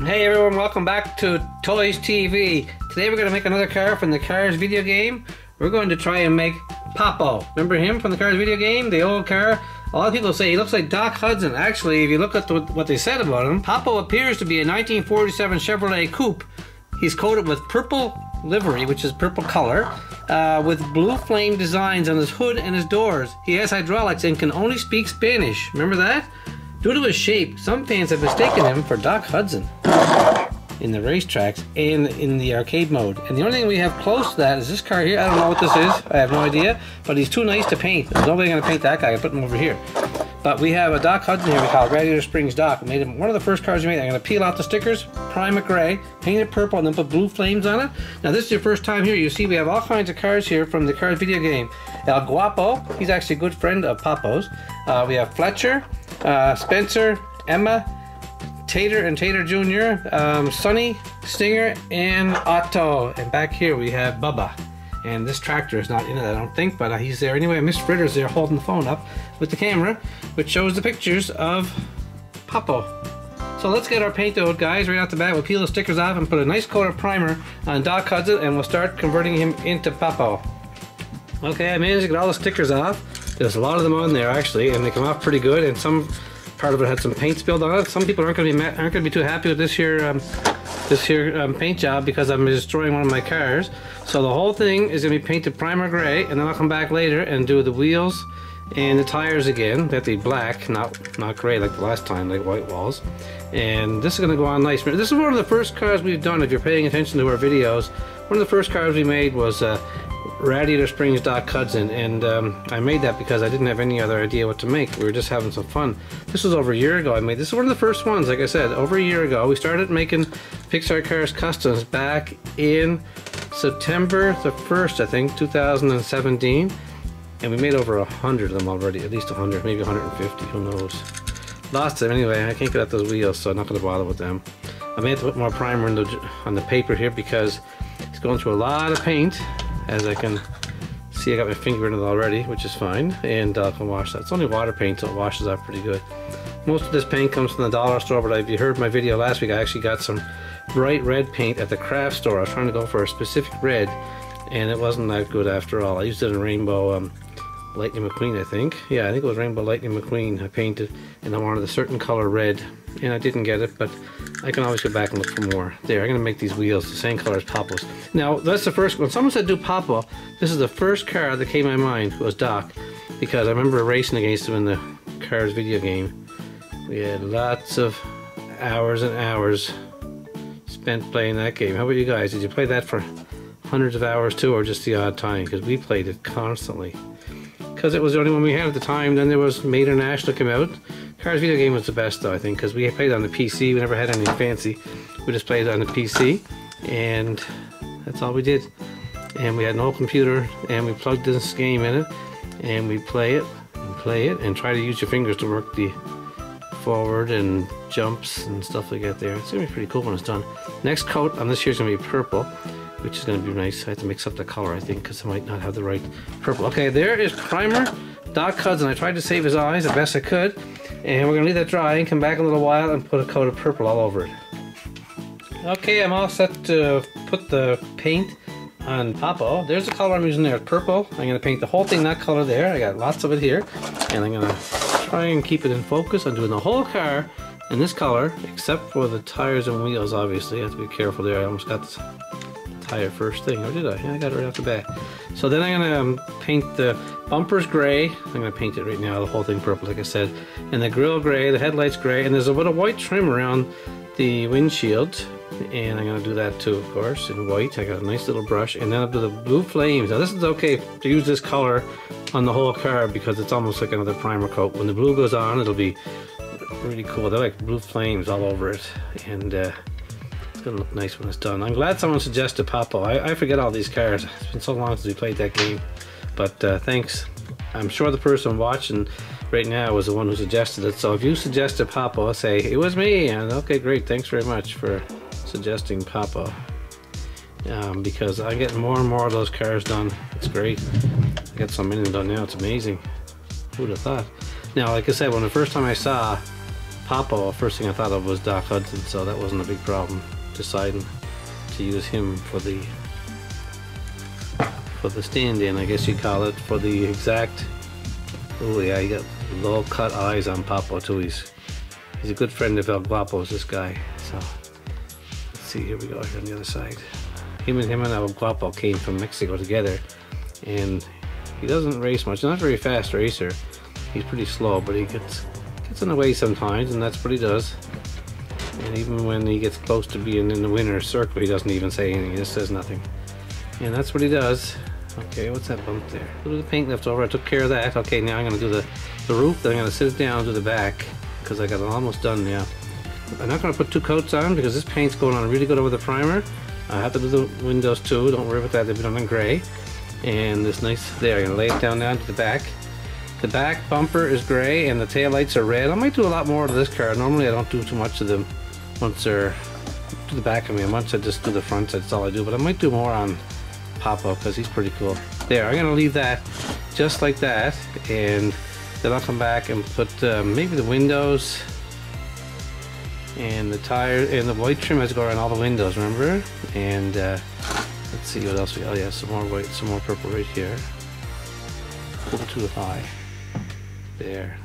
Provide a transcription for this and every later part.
Hey everyone, welcome back to Toys TV. Today we're going to make another car from the Cars video game. We're going to try and make Papo. Remember him from the Cars video game? The old car? A lot of people say he looks like Doc Hudson. Actually, if you look at what they said about him, Papo appears to be a 1947 Chevrolet coupe. He's coated with purple livery, which is purple color, with blue flame designs on his hood and his doors. He has hydraulics and can only speak Spanish. Remember that? Due to his shape, some fans have mistaken him for Doc Hudson in the racetracks and in the arcade mode. And the only thing we have close to that is this car here. I don't know what this is. I have no idea. But he's too nice to paint. There's nobody going to paint that guy. I put him over here. But we have a Doc Hudson here we call it Radiator Springs Doc. We made him one of the first cars we made. I'm going to peel out the stickers, prime it gray, paint it purple, and then put blue flames on it. Now this is your first time here. You see we have all kinds of cars here from the Cars video game. El Guapo, he's actually a good friend of Papo's. We have Fletcher, Spencer, Emma, Tater and Tater Jr., Sonny, Stinger, and Otto. And back here we have Bubba. And this tractor is not in it, I don't think, but he's there anyway. Miss Fritter's there holding the phone up with the camera, which shows the pictures of Papo. So let's get our paint out, guys, right off the bat. We'll peel the stickers off and put a nice coat of primer on Doc Hudson, and we'll start converting him into Papo. Okay, I managed to get all the stickers off. There's a lot of them on there, actually, and they come off pretty good, and some part of it had some paint spilled on it. Some people aren't going to be too happy with this here paint job because I'm destroying one of my cars. So the whole thing is going to be painted primer gray, and then I'll come back later and do the wheels and the tires again. They have to be black, not gray like the last time, like white walls. And this is going to go on nice. This is one of the first cars we've done. If you're paying attention to our videos, one of the first cars we made was Radiator Springs Doc Hudson, and I made that because I didn't have any other idea what to make. We were just having some fun. This was over a year ago I made this. Is one of the first ones, like I said, over a year ago. We started making Pixar Cars Customs back in September the 1st, I think, 2017. And we made over 100 of them already, at least 100, maybe 150, who knows. Lots of them anyway. I can't get at those wheels, so I'm not going to bother with them. I may have to put more primer on the paper here because it's going through a lot of paint. As I can see, I got my finger in it already, which is fine, and I can wash that. It's only water paint, so it washes out pretty good. Most of this paint comes from the dollar store, but if you heard my video last week, I actually got some bright red paint at the craft store. I was trying to go for a specific red, and it wasn't that good after all. I used it in Rainbow Lightning McQueen, I think. Yeah, I think it was Rainbow Lightning McQueen I painted, and I wanted a certain color red, and I didn't get it, but I can always go back and look for more. There, I'm going to make these wheels the same color as Papo's. Now, that's the first, when someone said do Papo, this is the first car that came to my mind was Doc, because I remember racing against him in the Cars video game. We had lots of hours and hours spent playing that game. How about you guys? Did you play that for hundreds of hours too, or just the odd time? Because we played it constantly. Because it was the only one we had at the time. Then there was Made International come out. Cars video game was the best though, I think, because we played on the PC. We never had anything fancy. We just played on the PC, and that's all we did. And we had no computer, and we plugged this game in it, and we play it, and try to use your fingers to work the forward and jumps and stuff like that there. It's going to be pretty cool when it's done. Next coat on this here is going to be purple, which is going to be nice. I have to mix up the color, I think, because I might not have the right purple. Okay, there is primer, Doc Hudson. I tried to save his eyes the best I could, and we're going to leave that dry and come back in a little while and put a coat of purple all over it. Okay, I'm all set to put the paint on Papo. There's the color I'm using there, purple. I'm going to paint the whole thing that color there. I got lots of it here, and I'm going to try and keep it in focus. I'm doing the whole car in this color, except for the tires and wheels, obviously. I have to be careful there. I almost got this tire first thing, or did I? Yeah, I got it right off the bat. So then I'm going to paint the bumpers gray. I'm going to paint it right now, the whole thing purple, like I said. And the grille gray, the headlights gray, and there's a bit of white trim around the windshield. And I'm going to do that too, of course, in white. I got a nice little brush, and then I'll do the blue flames. Now this is okay to use this color on the whole car because it's almost like another primer coat. When the blue goes on, it'll be really cool. They're like blue flames all over it, and it's going to look nice when it's done. I'm glad someone suggested Papo. I forget all these cars. It's been so long since we played that game, but thanks. I'm sure the person watching right now was the one who suggested it, so if you suggested Papo, say, it was me, and okay, great, thanks very much for suggesting Papo, because I'm getting more and more of those cars done. It's great. I got so many done now, it's amazing. Who'd have thought? Now, like I said, when the first time I saw Papo, first thing I thought of was Doc Hudson, so that wasn't a big problem deciding to use him for the stand-in, I guess you call it, for the exact. Oh yeah, you got low cut eyes on Papo too. He's a good friend of El Guapo's, this guy. So let's see, here we go, here on the other side. Him and El Guapo came from Mexico together, and he doesn't race much. He's not a very fast racer. He's pretty slow, but he gets in the way sometimes, and that's what he does. And even when he gets close to being in the winner's circle, he doesn't even say anything. He just says nothing. And that's what he does. Okay, what's that bump there? A little bit of paint left over. I took care of that. Okay, now I'm going to do the roof. Then I'm going to sit it down and do the back, because I got it almost done now. I'm not going to put 2 coats on because this paint's going on really good over the primer. I have to do the windows too. Don't worry about that. They've been done in gray. And this nice there. I'm going to lay it down now to the back. The back bumper is gray and the tail lights are red. I might do a lot more to this car. Normally I don't do too much of them once they're to the back of me. Once I just do the front, that's all I do. But I might do more on Papo because he's pretty cool. There, I'm going to leave that just like that. And then I'll come back and put maybe the windows and the tire and the white trim has to go around all the windows, remember? And let's see what else we got. Oh yeah, some more white, some more purple right here. A little too high. There.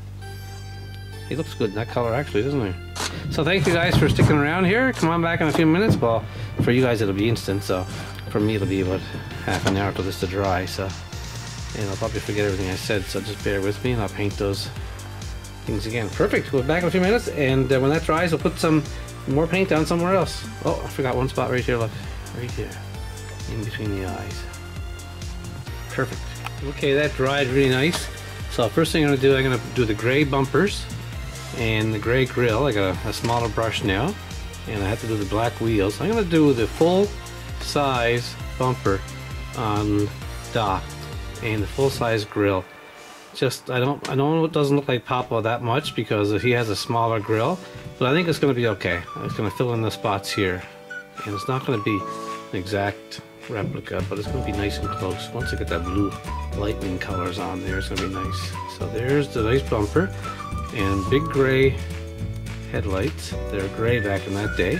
He looks good in that color actually, doesn't he? So thank you guys for sticking around here. Come on back in a few minutes. Well, for you guys it'll be instant, so for me it'll be about half an hour for this to dry, so. And I'll probably forget everything I said, so just bear with me and I'll paint those things again. Perfect, we'll be back in a few minutes, and when that dries we'll put some more paint down somewhere else. Oh, I forgot one spot right here, look. Right here. In between the eyes. Perfect. Okay, that dried really nice. So first thing I'm going to do the gray bumpers and the gray grill. I got a smaller brush now, and I have to do the black wheels. I'm going to do the full size bumper on Doc and the full size grill. Just I know it doesn't look like Papo that much because he has a smaller grill, but I think it's going to be okay. It's going to fill in the spots here, and it's not going to be an exact replica, but it's going to be nice and close. Once I get that blue lightning colors on there, it's going to be nice. So there's the nice bumper and big gray headlights. They're gray back in that day.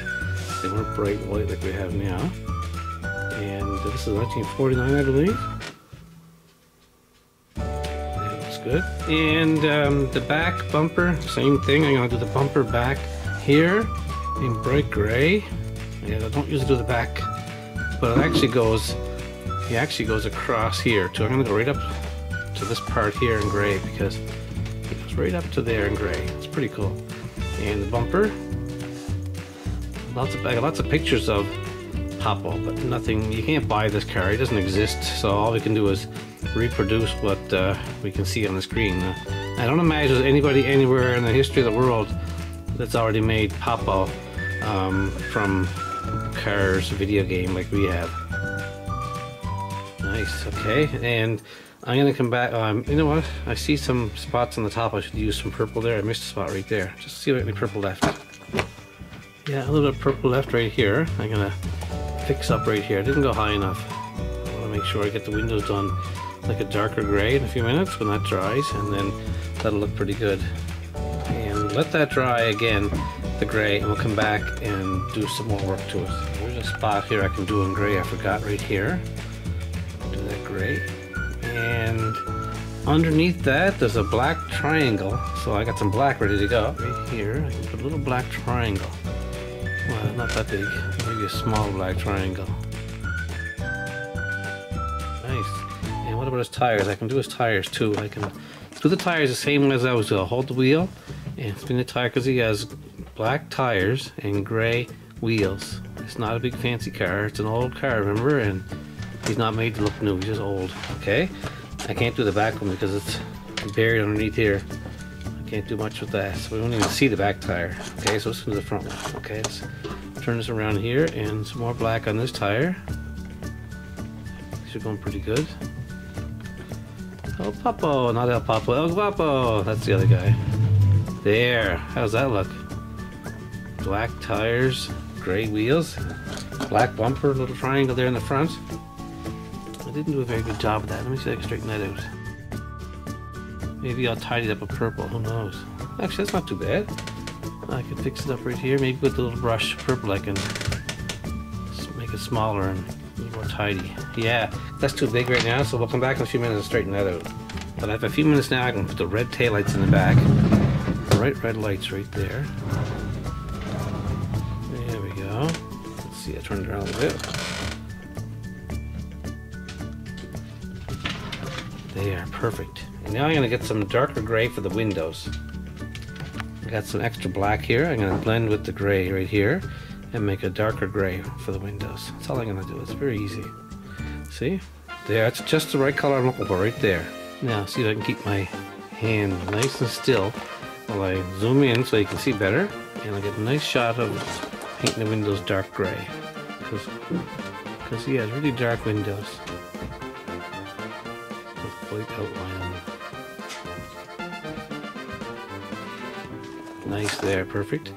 They weren't bright white like we have now. And this is 1949, I believe. That looks good. And the back bumper, same thing. I'm going to do the bumper back here in bright gray. And I don't usually do the back, but it actually goes, he actually goes across here too. I'm going to go right up to this part here in gray because it goes right up to there in gray. It's pretty cool. And the bumper, I got lots of pictures of Papo, but nothing, you can't buy this car, it doesn't exist, so all we can do is reproduce what we can see on the screen. I don't imagine there's anybody anywhere in the history of the world that's already made Papo from Cars video game like we have. Nice, okay, and I'm gonna come back. You know what? I see some spots on the top. I should use some purple there. I missed a spot right there. Just see if I have any purple left. Yeah, a little bit of purple left right here. I'm gonna fix up right here. I didn't go high enough. I want to make sure I get the windows done like a darker gray in a few minutes when that dries, and then that'll look pretty good. And let that dry again, the gray, and we'll come back and do some more work to it. There's a spot here I can do in gray. I forgot right here. Do that gray. And underneath that there's a black triangle, so I got some black ready to go. Right here I can put a little black triangle. Well, not that big, maybe a small black triangle. Nice. And what about his tires? I can do his tires too. I can do the tires the same way as I was going. Hold the wheel and spin the tire because he has black tires and gray wheels. It's not a big fancy car, it's an old car, remember, and he's not made to look new, he's just old. Okay, I can't do the back one because it's buried underneath here. I can't do much with that, so we won't even see the back tire. Okay, so let's do the front one. Okay, let's turn this around here and some more black on this tire. These are going pretty good. El Papo, not El Papo, El Guapo. That's the other guy. There, how's that look? Black tires, gray wheels, black bumper, little triangle there in the front. I didn't do a very good job of that. Let me see if I can straighten that out. Maybe I'll tidy it up with purple, who knows. Actually, that's not too bad. I can fix it up right here. Maybe with a little brush purple I can make it smaller and a little more tidy. Yeah, that's too big right now, so we'll come back in a few minutes and straighten that out. But I have a few minutes now. I can put the red taillights in the back. Bright red lights right there. There we go. Let's see, I turned it around a little bit. There, perfect. And now I'm going to get some darker gray for the windows. I got some extra black here. I'm going to blend with the gray right here and make a darker gray for the windows. That's all I'm going to do. It's very easy. See? There, it's just the right color I'm looking for right there. Now, see if I can keep my hand nice and still while I zoom in so you can see better, and I get a nice shot of painting the windows dark gray, because he has really dark windows with white outline on them. Nice there, perfect.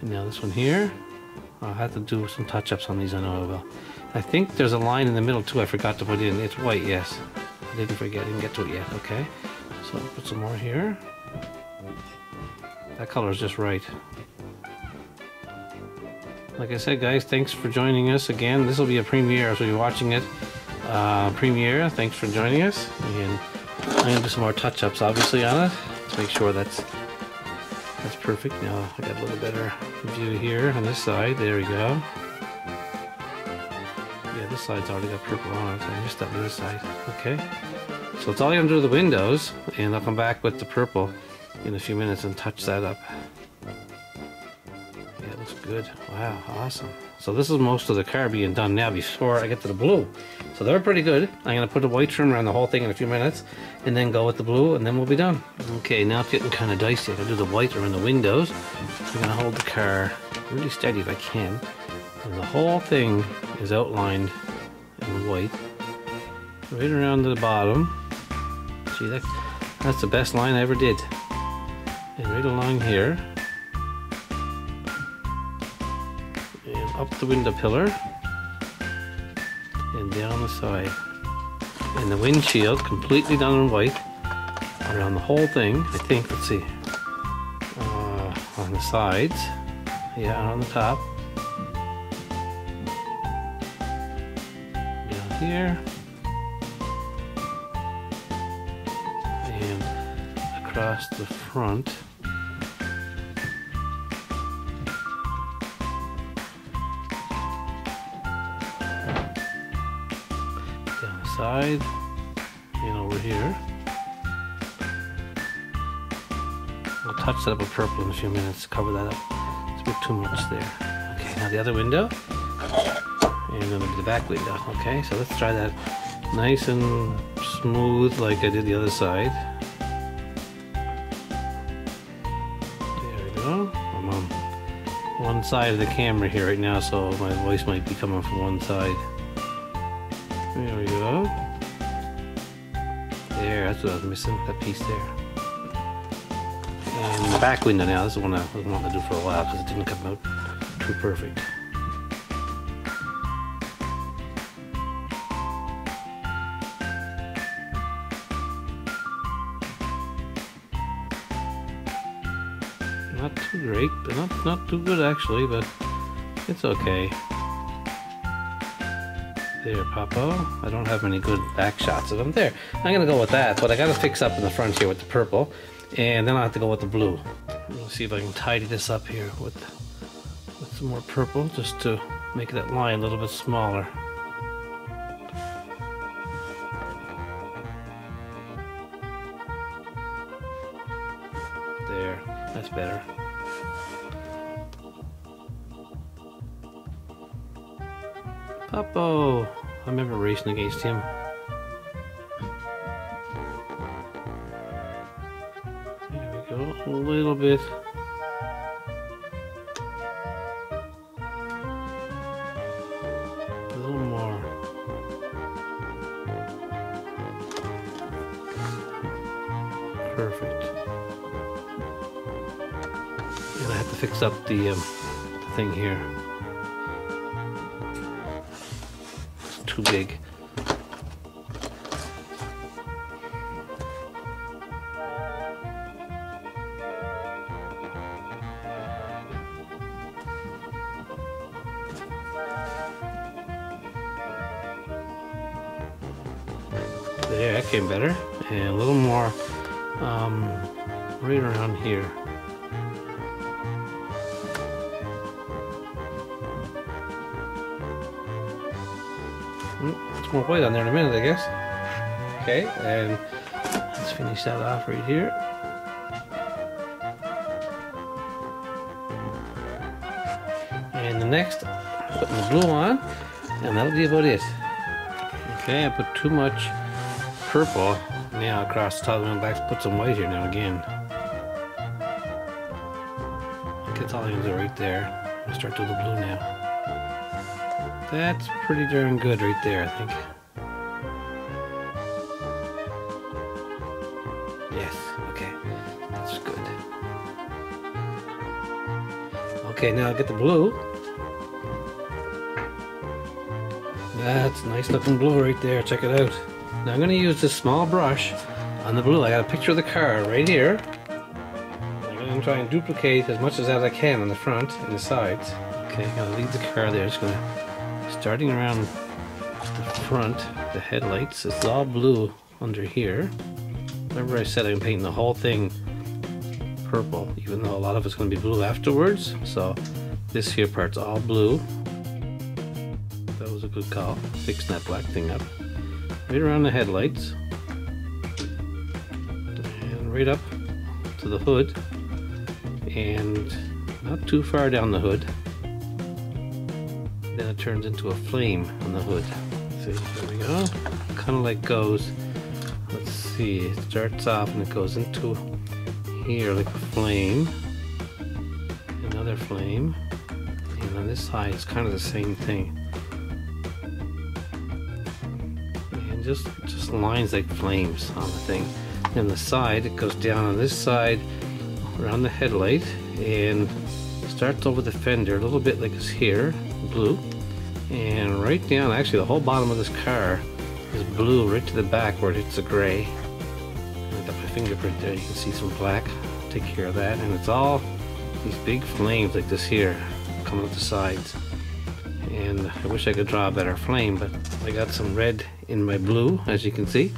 And now this one here, I'll have to do some touch-ups on these. I know I will. I think there's a line in the middle too I forgot to put in. It's white, yes. I didn't forget, I didn't get to it yet, okay. So I'll put some more here. That color is just right. Like I said, guys, thanks for joining us again. This will be a premiere, so you're watching it. Premiere, thanks for joining us. And I'm going to do some more touch-ups, obviously, on it to make sure that's perfect. Now I got a little better view here on this side. There we go. Yeah, this side's already got purple on it. I missed that on this side. Okay. So it's all I'm going to do with the windows, and I'll come back with the purple in a few minutes and touch that up. Yeah, it looks good. Wow, awesome. So this is most of the car being done now before I get to the blue. So they're pretty good. I'm going to put a white trim around the whole thing in a few minutes and then go with the blue, and then we'll be done. Okay, now it's getting kind of dicey. I'm going to do the white around the windows. I'm going to hold the car really steady if I can. And the whole thing is outlined in white. Right around to the bottom. See, that's the best line I ever did. And right along here. And up the window pillar. And down the side. And the windshield completely done in white. Around the whole thing, I think, let's see. On the sides. Yeah, on the top. Down here. And across the front. Down the side. And over here. We'll touch that up with purple in a few minutes to cover that up. It's a bit too much there. Okay, now the other window. And then the back window. Okay, so let's try that nice and smooth like I did the other side. There we go. I'm on one side of the camera here right now, so my voice might be coming from one side. There we go. There, that's what I was missing, that piece there. And the back window now, this is the one I've been wanting to do for a while because it didn't come out too perfect. Not too great, but not too good actually, but it's okay. There, Papo. I don't have any good back shots of them. There, I'm gonna go with that, but I gotta fix up in the front here with the purple, and then I'll have to go with the blue. Let's see if I can tidy this up here with some more purple, just to make that line a little bit smaller. There, that's better. Papo! I remember racing against him. There we go, a little bit. A little more. Perfect. And I have to fix up the thing here. Too big. There, that came better. And a little more right around here. It's more white on there in a minute, I guess. Okay, and let's finish that off right here. And the next, putting the blue on, and that'll be about it. Okay, I put too much purple now across the top. I'm going to put some white here now again. Get all things right there. I'm going to start doing the blue now. That's pretty darn good right there, I think. Yes, okay, that's good. Okay, now I'll get the blue. That's a nice looking blue right there, check it out. Now I'm going to use this small brush on the blue. I got a picture of the car right here. I'm going to try and duplicate as much as I can on the front and the sides. Okay, I'm going to leave the car there. Just going to, starting around the front, the headlights, it's all blue under here. Remember I said I'm painting the whole thing purple, even though a lot of it's going to be blue afterwards. So this here part's all blue. That was a good call, fixing that black thing up. Right around the headlights. And right up to the hood. And not too far down the hood. Then it turns into a flame on the hood. See, there we go. Kind of like goes, let's see, it starts off and it goes into here like a flame. Another flame. And on this side it's kind of the same thing. And just lines like flames on the thing. And the side, it goes down on this side around the headlight and starts over the fender a little bit like it's here, blue, and right down, actually the whole bottom of this car is blue right to the back where it hits the gray. I got my fingerprint there, you can see some black, take care of that, and it's all these big flames like this here coming up the sides. And I wish I could draw a better flame, but I got some red in my blue, as you can see.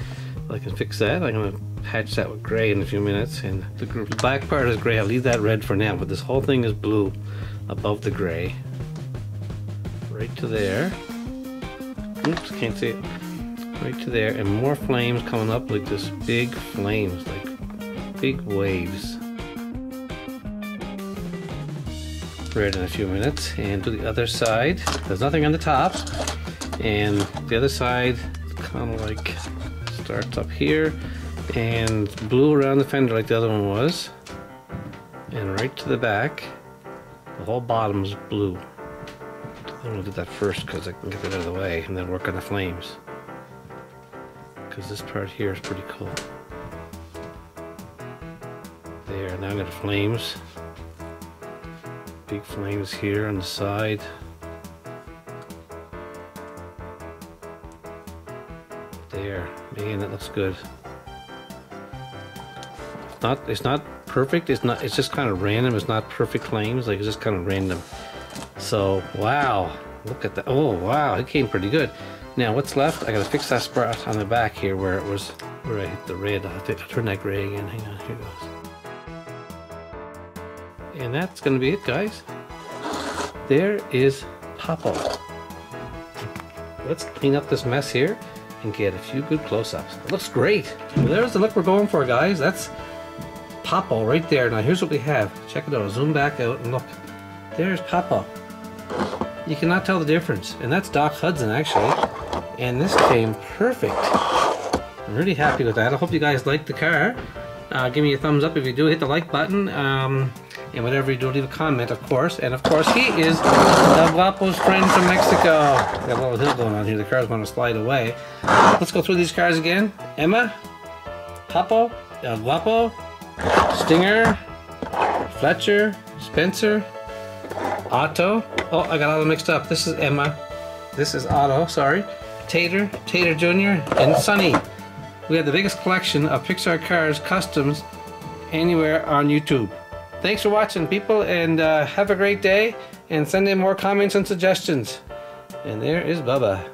I can fix that. I'm going to patch that with gray in a few minutes, and the black part is gray. I'll leave that red for now, but this whole thing is blue above the gray. Right to there. Oops, can't see it. Right to there, and more flames coming up like this, big flames, like big waves. Red in a few minutes, and to the other side. There's nothing on the top, and the other side kind of like starts up here and blue around the fender like the other one was, and right to the back the whole bottom is blue. I'm going to do that first because I can get it out of the way and then work on the flames, because this part here is pretty cool. There, now I got the flames, big flames here on the side. There, man, that looks good. It's not perfect. It's just kind of random. It's not perfect flames. Like, it's just kind of random. So wow, look at that. Oh wow, it came pretty good. Now what's left? I gotta fix that spot on the back here where I hit the red. I'll turn that gray again. Hang on, here it goes. And that's gonna be it, guys. There is Papo. Let's clean up this mess here and get a few good close-ups. It looks great. Well, there's the look we're going for, guys. That's Papo right there. Now here's what we have. Check it out. I'll zoom back out and look. There's Papo. You cannot tell the difference. And that's Doc Hudson, actually. And this came perfect. I'm really happy with that. I hope you guys like the car. Give me a thumbs up if you do. Hit the like button. And whatever you do, leave a comment, of course. And of course, he is Guapo's friend from Mexico. Got a little hill going on here. The car's going to slide away. Let's go through these cars again. Emma, Papo, Guapo, Stinger, Fletcher, Spencer, Otto. Oh, I got all them mixed up. This is Emma. This is Otto, sorry. Tater Jr., and Sonny. We have the biggest collection of Pixar cars customs anywhere on YouTube. Thanks for watching, people, and have a great day, and send in more comments and suggestions. And there is Bubba.